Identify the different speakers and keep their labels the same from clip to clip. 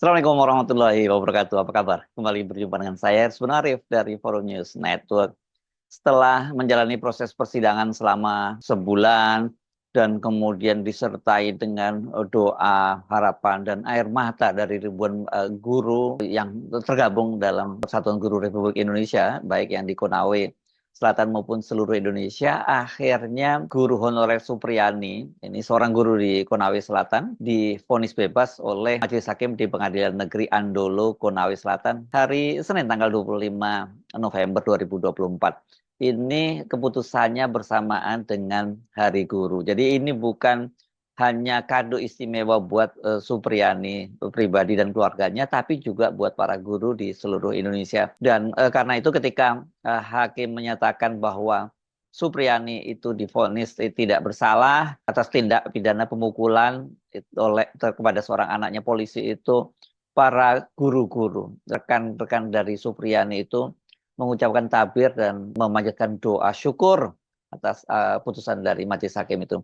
Speaker 1: Assalamualaikum warahmatullahi wabarakatuh. Apa kabar? Kembali berjumpa dengan saya, Ersbun Arif dari Forum News Network. Setelah menjalani proses persidangan selama sebulan dan kemudian disertai dengan doa, harapan, dan air mata dari ribuan guru yang tergabung dalam Persatuan Guru Republik Indonesia, baik yang di Konawe Selatan maupun seluruh Indonesia, akhirnya guru honorer Supriyani, ini seorang guru di Konawe Selatan, divonis bebas oleh Majelis Hakim di Pengadilan Negeri Andolo, Konawe Selatan, hari Senin tanggal 25 November 2024. Ini keputusannya bersamaan dengan Hari Guru. Jadi ini bukan hanya kado istimewa buat Supriyani pribadi dan keluarganya, tapi juga buat para guru di seluruh Indonesia. Dan karena itu ketika hakim menyatakan bahwa Supriyani itu divonis tidak bersalah atas tindak pidana pemukulan kepada seorang anaknya polisi itu, para guru-guru, rekan-rekan dari Supriyani itu mengucapkan tabir dan memanjatkan doa syukur atas putusan dari majelis hakim itu.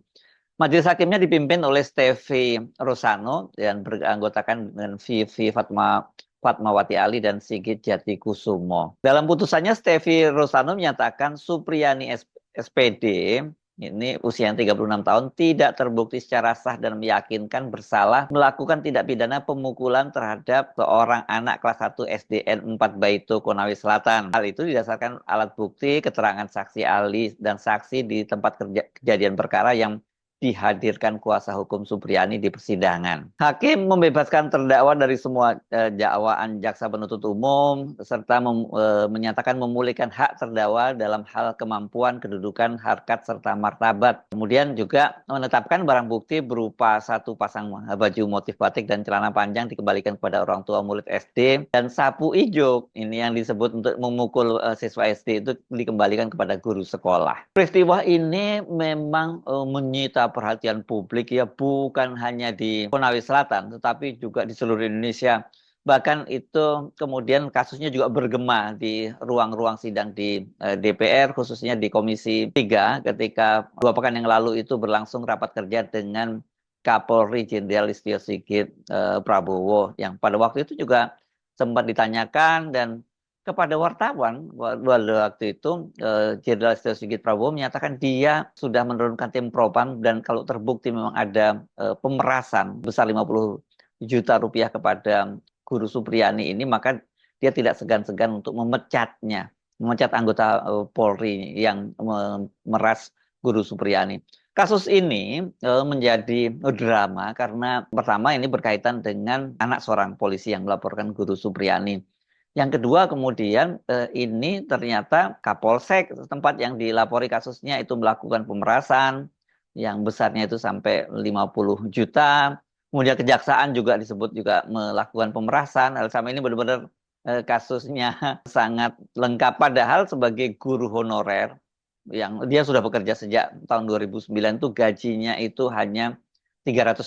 Speaker 1: Majelis hakimnya dipimpin oleh Stevi Rosano dan beranggotakan dengan Vivi Fatmawati Ali dan Sigit Jatikusumo. Dalam putusannya, Stevi Rosano menyatakan Supriyani SPD, ini usia yang 36 tahun, tidak terbukti secara sah dan meyakinkan bersalah melakukan tindak pidana pemukulan terhadap seorang anak kelas 1 SDN 4 Baito, Konawe Selatan. Hal itu didasarkan alat bukti, keterangan saksi ahli dan saksi di tempat kejadian perkara yang dihadirkan kuasa hukum Supriyani di persidangan. Hakim membebaskan terdakwa dari semua dakwaan jaksa penuntut umum serta menyatakan memulihkan hak terdakwa dalam hal kemampuan, kedudukan, harkat serta martabat. Kemudian juga menetapkan barang bukti berupa satu pasang baju motif batik dan celana panjang dikembalikan kepada orang tua murid SD, dan sapu ijuk ini yang disebut untuk memukul siswa SD itu dikembalikan kepada guru sekolah. Peristiwa ini memang menyita perhatian publik ya, bukan hanya di Konawe Selatan tetapi juga di seluruh Indonesia. Bahkan itu kemudian kasusnya juga bergema di ruang-ruang sidang di DPR, khususnya di Komisi 3 ketika 2 pekan yang lalu itu berlangsung rapat kerja dengan Kapolri Jenderal Listio Sigit Prabowo, yang pada waktu itu juga sempat ditanyakan dan kepada wartawan waktu itu Jenderal Listio Sigit Prabowo menyatakan dia sudah menurunkan tim propam dan kalau terbukti memang ada pemerasan besar 50 juta rupiah kepada guru Supriyani ini, maka dia tidak segan-segan untuk memecat anggota Polri yang memeras guru Supriyani. Kasus ini menjadi drama karena pertama ini berkaitan dengan anak seorang polisi yang melaporkan guru Supriyani. Yang kedua kemudian ini ternyata Kapolsek setempat yang dilapori kasusnya itu melakukan pemerasan yang besarnya itu sampai 50 juta. Kemudian kejaksaan juga disebut juga melakukan pemerasan. Hal sama ini benar-benar kasusnya sangat lengkap. Padahal sebagai guru honorer yang dia sudah bekerja sejak tahun 2009 itu gajinya itu hanya 300.000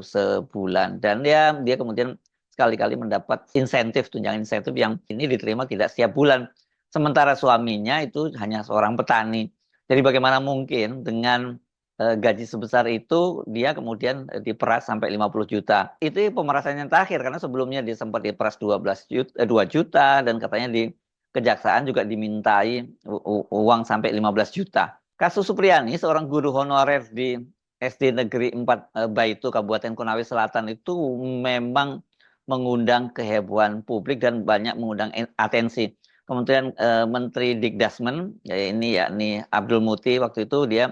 Speaker 1: sebulan. Dan dia kemudian sekali-kali mendapat tunjangan insentif yang ini diterima tidak setiap bulan. Sementara suaminya itu hanya seorang petani. Jadi bagaimana mungkin dengan gaji sebesar itu dia kemudian diperas sampai 50 juta. Itu pemerasan yang terakhir karena sebelumnya dia sempat diperas 2 juta dan katanya di kejaksaan juga dimintai uang sampai 15 juta. Kasus Supriyani, seorang guru honorer di SD Negeri 4 Baito, Kabupaten Konawe Selatan itu memang mengundang kehebohan publik dan banyak mengundang atensi. Kemudian Menteri Dikdasmen, yakni Abdul Muti, waktu itu dia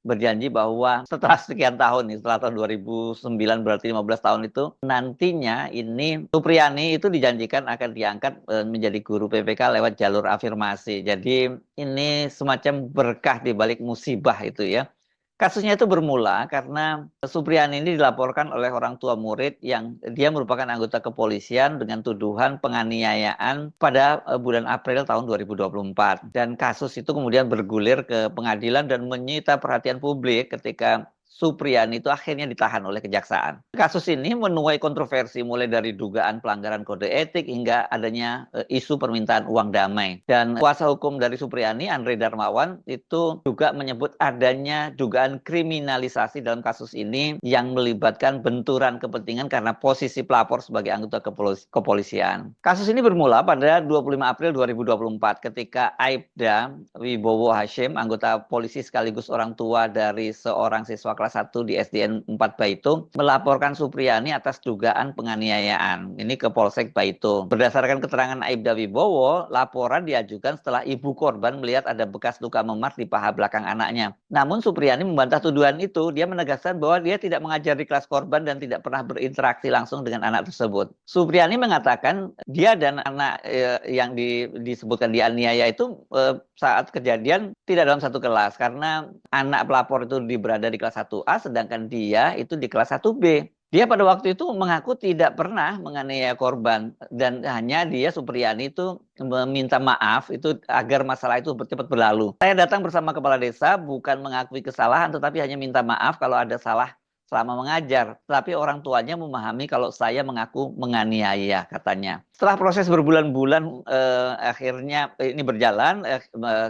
Speaker 1: berjanji bahwa setelah sekian tahun, setelah tahun 2009 berarti 15 tahun itu, nantinya ini Supriyani itu dijanjikan akan diangkat menjadi guru PPK lewat jalur afirmasi. Jadi ini semacam berkah di balik musibah itu ya. Kasusnya itu bermula karena Supriyani ini dilaporkan oleh orang tua murid yang dia merupakan anggota kepolisian dengan tuduhan penganiayaan pada bulan April tahun 2024. Dan kasus itu kemudian bergulir ke pengadilan dan menyita perhatian publik ketika Supriyani itu akhirnya ditahan oleh kejaksaan. Kasus ini menuai kontroversi mulai dari dugaan pelanggaran kode etik hingga adanya isu permintaan uang damai. Dan kuasa hukum dari Supriyani, Andre Darmawan, itu juga menyebut adanya dugaan kriminalisasi dalam kasus ini yang melibatkan benturan kepentingan karena posisi pelapor sebagai anggota kepolisian. Kasus ini bermula pada 25 April 2024 ketika Aibda Wibowo Hashim, anggota polisi sekaligus orang tua dari seorang siswa kelas 1 di SDN 4 Baitu, melaporkan Supriyani atas dugaan penganiayaan. Ini ke Polsek Baitu. Berdasarkan keterangan Aibda Wibowo, laporan diajukan setelah ibu korban melihat ada bekas luka memar di paha belakang anaknya. Namun Supriyani membantah tuduhan itu. Dia menegaskan bahwa dia tidak mengajar di kelas korban dan tidak pernah berinteraksi langsung dengan anak tersebut. Supriyani mengatakan dia dan anak yang disebutkan dianiaya itu saat kejadian tidak dalam satu kelas karena anak pelapor itu berada di kelas 1A sedangkan dia itu di kelas 1B. Dia pada waktu itu mengaku tidak pernah menganiaya korban dan hanya dia Supriyani itu meminta maaf itu agar masalah itu cepat berlalu. Saya datang bersama kepala desa bukan mengakui kesalahan tetapi hanya minta maaf kalau ada salah selama mengajar. Tapi orang tuanya memahami kalau saya mengaku menganiaya, katanya. Setelah proses berbulan-bulan akhirnya ini berjalan,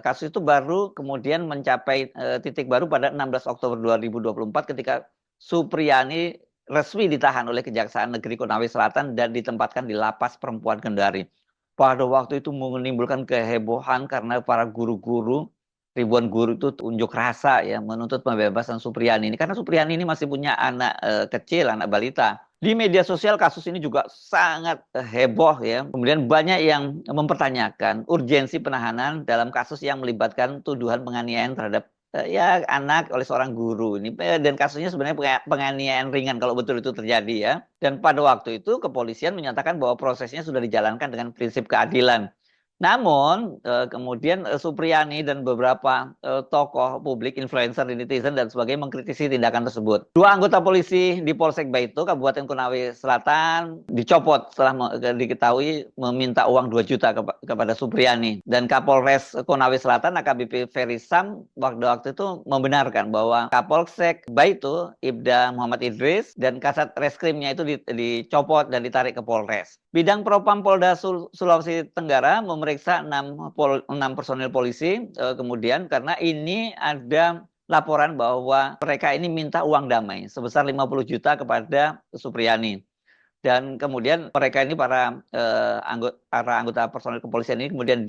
Speaker 1: kasus itu baru kemudian mencapai titik baru pada 16 Oktober 2024 ketika Supriyani resmi ditahan oleh Kejaksaan Negeri Konawe Selatan dan ditempatkan di Lapas Perempuan Kendari. Pada waktu itu menimbulkan kehebohan karena para guru-guru, ribuan guru itu unjuk rasa ya menuntut pembebasan Supriyani ini karena Supriyani ini masih punya anak kecil, anak balita. Di media sosial kasus ini juga sangat heboh ya. Kemudian banyak yang mempertanyakan urgensi penahanan dalam kasus yang melibatkan tuduhan penganiayaan terhadap ya anak oleh seorang guru ini, dan kasusnya sebenarnya penganiayaan ringan kalau betul itu terjadi ya. Dan pada waktu itu kepolisian menyatakan bahwa prosesnya sudah dijalankan dengan prinsip keadilan. Namun kemudian Supriyani dan beberapa tokoh publik, influencer, netizen dan sebagainya mengkritisi tindakan tersebut. Dua anggota polisi di Polsek Baitu, Kabupaten Konawe Selatan dicopot setelah diketahui meminta uang 2 juta kepada Supriyani. Dan Kapolres Konawe Selatan AKBP Ferry Sam waktu itu membenarkan bahwa Kapolsek Baitu Ibda Muhammad Idris dan Kasat Reskrimnya itu dicopot dan ditarik ke Polres. Bidang Propam Polda Sulawesi Tenggara memeriksa 6 personil polisi kemudian karena ini ada laporan bahwa mereka ini minta uang damai sebesar 50 juta kepada Supriyani. Dan kemudian mereka ini para anggota personil kepolisian ini kemudian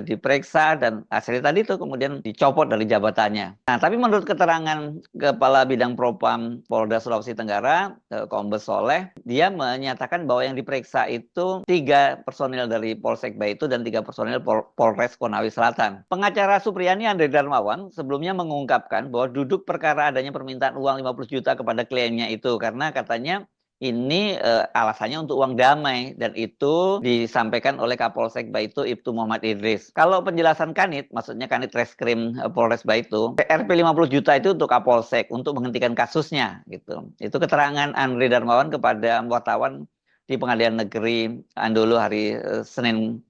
Speaker 1: diperiksa dan hasilnya tadi itu kemudian dicopot dari jabatannya. Nah, tapi menurut keterangan Kepala Bidang Propam Polda Sulawesi Tenggara, Kombes Soleh, dia menyatakan bahwa yang diperiksa itu 3 personil dari Polsek Baitu dan 3 personil Polres Konawe Selatan. Pengacara Supriyani Andre Darmawan sebelumnya mengungkapkan bahwa duduk perkara adanya permintaan uang 50 juta kepada kliennya itu karena katanya ini alasannya untuk uang damai dan itu disampaikan oleh Kapolsek Baitu Ibtu Muhammad Idris. Kalau penjelasan Kanit, maksudnya Kanit Reskrim Polres Baitu, Rp 50 juta itu untuk Kapolsek untuk menghentikan kasusnya gitu. Itu keterangan Andre Darmawan kepada wartawan di Pengadilan Negeri Andolo hari Senin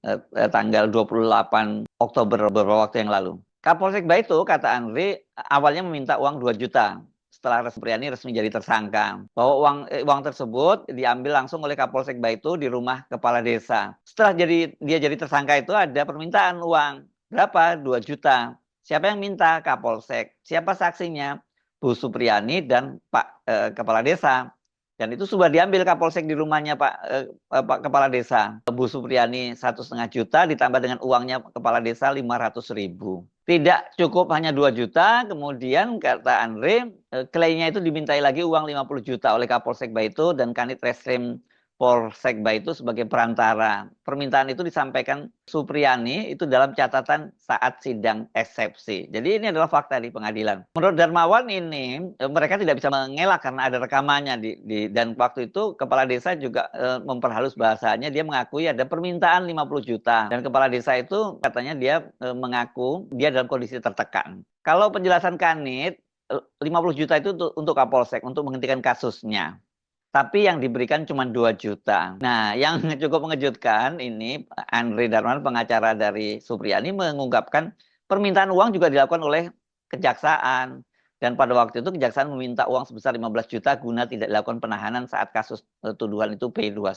Speaker 1: tanggal 28 Oktober beberapa waktu yang lalu. Kapolsek Baitu, kata Andre, awalnya meminta uang 2 juta. Setelah Supriyani resmi jadi tersangka, bahwa uang tersebut diambil langsung oleh Kapolsek Baitu di rumah kepala desa. Setelah dia jadi tersangka itu ada permintaan uang berapa? 2 juta. Siapa yang minta? Kapolsek. Siapa saksinya? Bu Supriyani dan Pak Kepala Desa. Dan itu sudah diambil Kapolsek di rumahnya Pak Kepala Desa. Bu Supriyani 1,5 juta ditambah dengan uangnya Kepala Desa 500.000. Tidak cukup hanya 2 juta, kemudian kata Andre, kliennya itu dimintai lagi uang 50 juta oleh Kapolsek Baitu dan Kanit Reskrim Polsek Baitu sebagai perantara. Permintaan itu disampaikan Supriyani itu dalam catatan saat sidang eksepsi. Jadi ini adalah fakta di pengadilan. Menurut Darmawan ini mereka tidak bisa mengelak karena ada rekamannya dan waktu itu kepala desa juga memperhalus bahasanya. Dia mengakui ada permintaan 50 juta dan kepala desa itu katanya dia mengaku dia dalam kondisi tertekan. Kalau penjelasan Kanit 50 juta itu untuk Kapolsek untuk menghentikan kasusnya. Tapi yang diberikan cuma 2 juta. Nah, yang cukup mengejutkan ini Andre Darmawan, pengacara dari Supriyani, mengungkapkan permintaan uang juga dilakukan oleh kejaksaan. Dan pada waktu itu kejaksaan meminta uang sebesar 15 juta guna tidak dilakukan penahanan saat kasus tuduhan itu P21.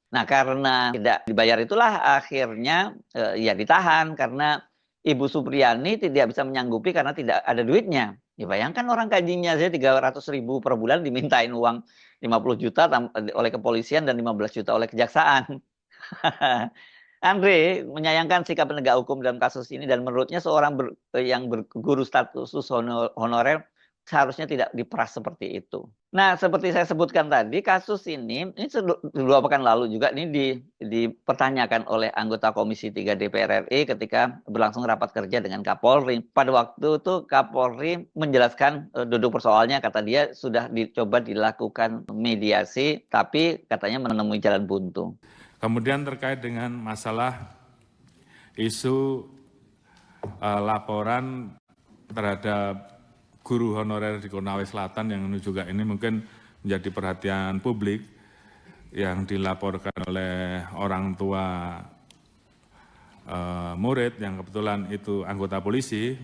Speaker 1: Nah, karena tidak dibayar itulah akhirnya ya ditahan karena Ibu Supriyani tidak bisa menyanggupi karena tidak ada duitnya. Ya bayangkan orang gajinya saja 300.000 per bulan dimintain uang 50 juta oleh kepolisian dan 15 juta oleh kejaksaan. Andre menyayangkan sikap penegak hukum dalam kasus ini dan menurutnya seorang yang berguru status honorer seharusnya tidak diperas seperti itu. Nah, seperti saya sebutkan tadi, kasus ini dua pekan lalu juga ini dipertanyakan oleh anggota Komisi 3 DPR RI ketika berlangsung rapat kerja dengan Kapolri. Pada waktu itu Kapolri menjelaskan duduk persoalannya, kata dia sudah dicoba dilakukan mediasi, tapi katanya menemui jalan buntu.
Speaker 2: Kemudian terkait dengan masalah isu laporan terhadap guru honorer di Konawe Selatan yang juga ini mungkin menjadi perhatian publik yang dilaporkan oleh orang tua murid yang kebetulan itu anggota polisi,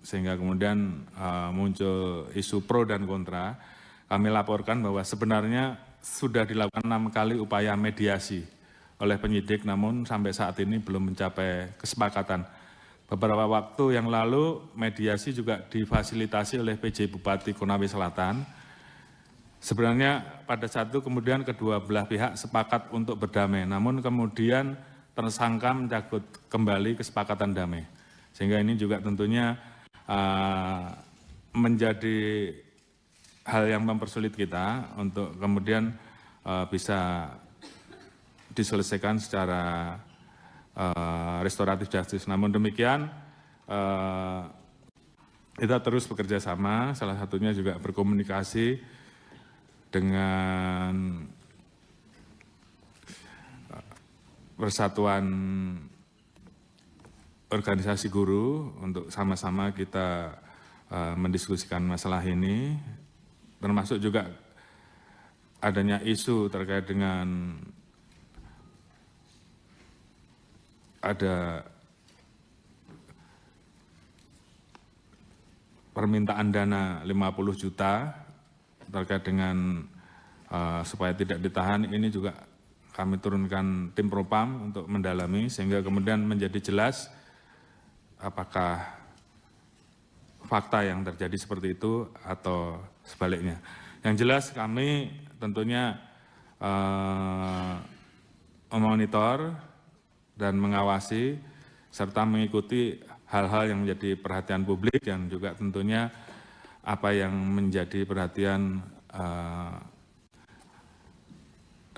Speaker 2: sehingga kemudian muncul isu pro dan kontra. Kami laporkan bahwa sebenarnya sudah dilakukan 6 kali upaya mediasi oleh penyidik, namun sampai saat ini belum mencapai kesepakatan. Beberapa waktu yang lalu mediasi juga difasilitasi oleh PJ Bupati Konawe Selatan. Sebenarnya pada saat itu kemudian kedua belah pihak sepakat untuk berdamai, namun kemudian tersangka mencabut kembali kesepakatan damai. Sehingga ini juga tentunya menjadi hal yang mempersulit kita untuk kemudian bisa diselesaikan secara restoratif justice. Namun demikian, kita terus bekerja sama, salah satunya juga berkomunikasi dengan Persatuan Organisasi Guru untuk sama-sama kita mendiskusikan masalah ini, termasuk juga adanya isu terkait dengan ada permintaan dana 50 juta terkait dengan supaya tidak ditahan. Ini juga kami turunkan tim propam untuk mendalami sehingga kemudian menjadi jelas apakah fakta yang terjadi seperti itu atau sebaliknya. Yang jelas kami tentunya memonitor dan mengawasi serta mengikuti hal-hal yang menjadi perhatian publik yang juga tentunya apa yang menjadi perhatian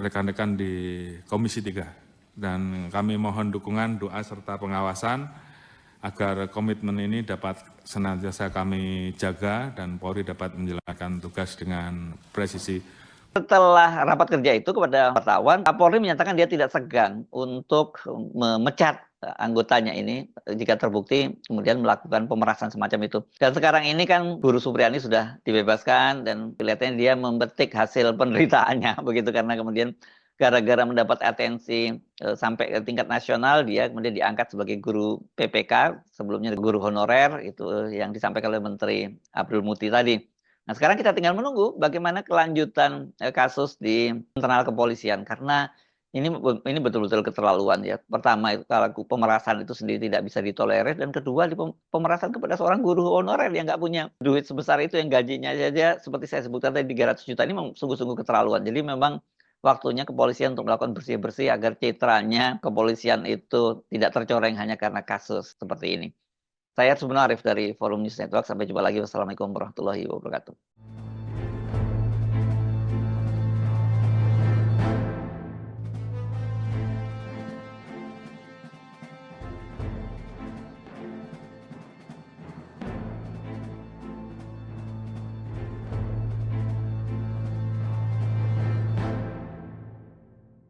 Speaker 2: rekan-rekan di Komisi 3. Dan kami mohon dukungan, doa serta pengawasan agar komitmen ini dapat senantiasa kami jaga dan Polri dapat menjalankan tugas dengan presisi.
Speaker 1: Setelah rapat kerja itu kepada wartawan, Kapolri menyatakan dia tidak segan untuk memecat anggotanya ini jika terbukti kemudian melakukan pemerasan semacam itu. Dan sekarang ini kan Guru Supriyani sudah dibebaskan dan kelihatannya dia memetik hasil penderitaannya begitu, karena kemudian gara-gara mendapat atensi sampai ke tingkat nasional, dia kemudian diangkat sebagai guru PPK, sebelumnya guru honorer, itu yang disampaikan oleh Menteri Abdul Muti tadi. Nah, sekarang kita tinggal menunggu bagaimana kelanjutan kasus di internal kepolisian, karena ini betul-betul keterlaluan ya. Pertama, itu kalau pemerasan itu sendiri tidak bisa ditolerir, dan kedua pemerasan kepada seorang guru honorer yang nggak punya duit sebesar itu, yang gajinya saja seperti saya sebutkan tadi 300 juta, ini sungguh-sungguh keterlaluan. Jadi memang waktunya kepolisian untuk melakukan bersih-bersih agar citranya kepolisian itu tidak tercoreng hanya karena kasus seperti ini. Saya Arif dari Forum News Network. Sampai jumpa lagi. Wassalamualaikum warahmatullahi wabarakatuh.